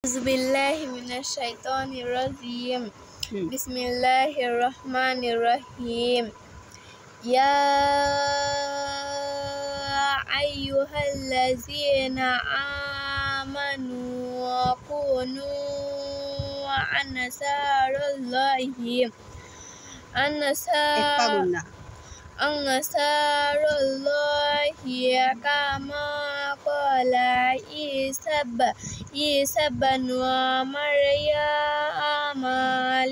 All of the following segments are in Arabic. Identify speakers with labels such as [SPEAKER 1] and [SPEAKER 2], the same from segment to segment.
[SPEAKER 1] أعوذ بالله من الشيطان الرجيم. بسم الله الرحمن الرحيم. يا أيها الذين آمنوا كونوا أنصار الله كما قال عيسى بن مريم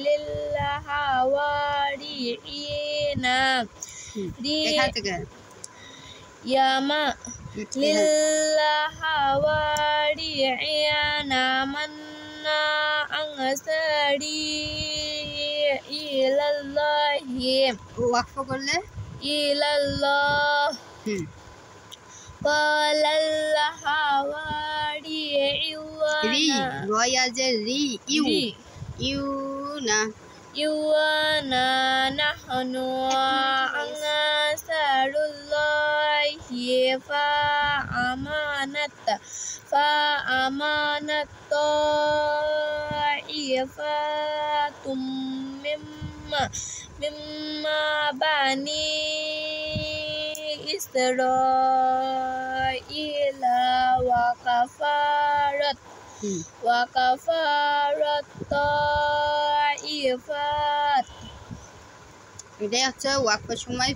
[SPEAKER 1] للحواريين من أنصاري إلى الله قال الحواريون نحن أنصار الله فآمنت طائفة مما بني إسرائيل وكفرت طائفة
[SPEAKER 2] এটা হচ্ছে ওয়াকফের সময়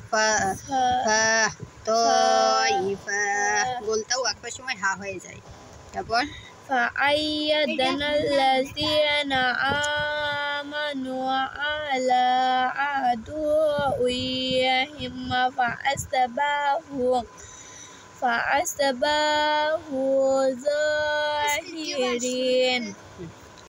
[SPEAKER 2] বলতে ওয়াকফের সময় হা হয়ে যায়। তারপর
[SPEAKER 1] فأيدنا الذين آمنوا على عدوهم فأصبحوا ظاهرين।